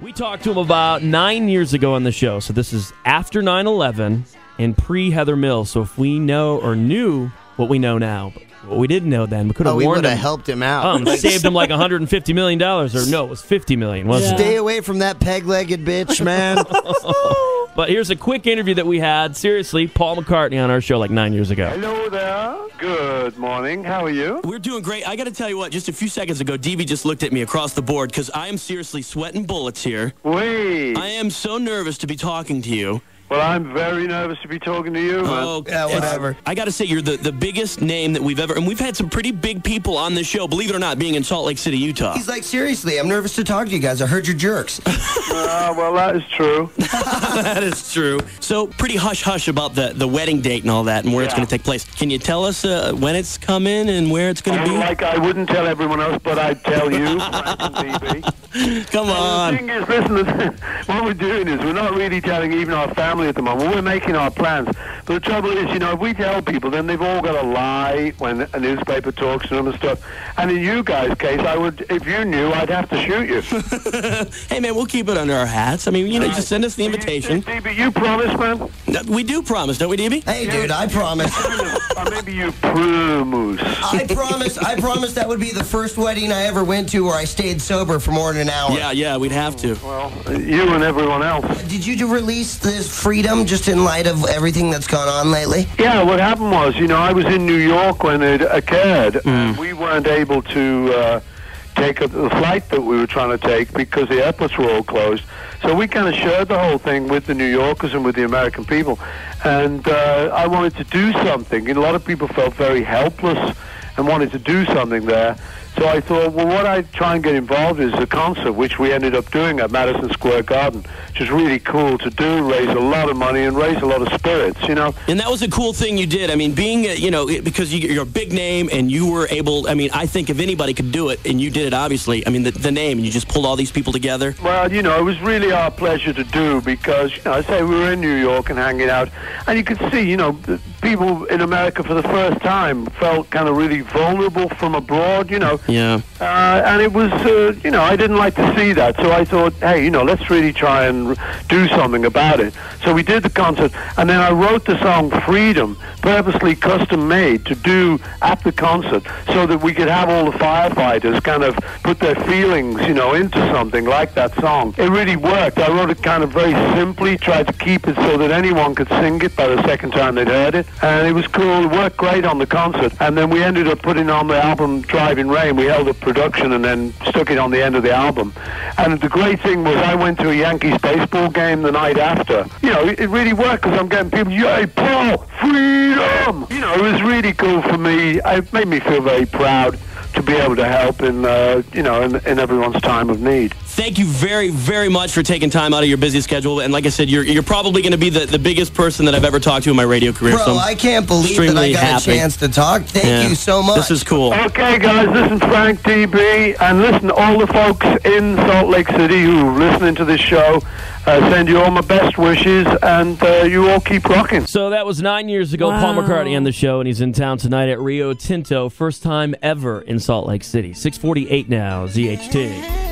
We talked to him about 9 years ago on the show, so this is after 9/11 and pre-Heather Mills. So if we know or knew what we know now, but what we didn't know then, we could have warned him. We would have helped him out. Saved him like $150 million, or no, it was $50 million, wasn't it? Stay away from that peg-legged bitch, man. But here's a quick interview that we had, seriously, Paul McCartney on our show like 9 years ago. Hello there. Good morning. How are you? We're doing great. I got to tell you what, just a few seconds ago, DB just looked at me across the board because I am seriously sweating bullets here. Wait. I am so nervous to be talking to you. Well, I'm very nervous to be talking to you. Oh, yeah, whatever. I got to say, you're the biggest name that we've ever... And we've had some pretty big people on this show, believe it or not, being in Salt Lake City, Utah. He's like, seriously, I'm nervous to talk to you guys. I heard you're jerks. Well, that is true. That is true. So, pretty hush-hush about the wedding date and all that and where it's going to take place. Can you tell us when it's coming and where it's going to be? Like I wouldn't tell everyone else, but I'd tell you, Frank and DB. Come on. The thing is, listen, what we're doing is we're not really telling even our family at the moment. We're making our plans. But the trouble is, if we tell people, then they've all got to lie when a newspaper talks to them and stuff. And in you guys' case, if you knew, I'd have to shoot you. Hey, man, we'll keep it under our hats. I mean, just send us the invitation. DB, you promise, man? We do promise, don't we, DB? Hey, dude, I promise. Or maybe you promise. I promise that would be the first wedding I ever went to where I stayed sober for more than an hour. Yeah, we'd have to. Well, you and everyone else. Did you release this freedom just in light of everything that's gone on lately? Yeah, what happened was, I was in New York when it occurred, and we weren't able to take up the flight that we were trying to take because the airports were all closed. So we kind of shared the whole thing with the New Yorkers and with the American people. And I wanted to do something. And a lot of people felt very helpless and wanted to do something there. So I thought, well, what I'd try and get involved is a concert, which we ended up doing at Madison Square Garden, which is really cool to do, raise a lot of money and raise a lot of spirits, And that was a cool thing you did. I mean, being, because you're a big name and you were able, I think if anybody could do it, and you did it, obviously, the name, and you just pulled all these people together. Well, it was really our pleasure to do because, I say we were in New York and hanging out, and you could see, people in America for the first time felt kind of really vulnerable from abroad, Yeah. And it was, I didn't like to see that. So I thought, hey, let's really try and do something about it. So we did the concert, and then I wrote the song Freedom, purposely custom made to do at the concert so that we could have all the firefighters kind of put their feelings, into something like that song. It really worked. I wrote it kind of very simply, tried to keep it so that anyone could sing it by the second time they'd heard it. And it was cool. It worked great on the concert. And then we ended up putting on the album Driving Rain. We held up production and then stuck it on the end of the album. And the great thing was I went to a Yankees baseball game the night after. It really worked because I'm getting people, yay, Paul, freedom! It was really cool for me. It made me feel very proud to be able to help in everyone's time of need. Thank you very, very much for taking time out of your busy schedule. And like I said, you're probably going to be the biggest person that I've ever talked to in my radio career. Bro, so I can't believe that I got a chance to talk. Thank you so much. This is cool. Okay, guys, this is Frank DB. And listen, all the folks in Salt Lake City who are listening to this show, send you all my best wishes, and you all keep rocking. So that was 9 years ago. Wow. Paul McCartney on the show, and he's in town tonight at Rio Tinto. First time ever in Salt Lake City. 6:48 now, ZHT.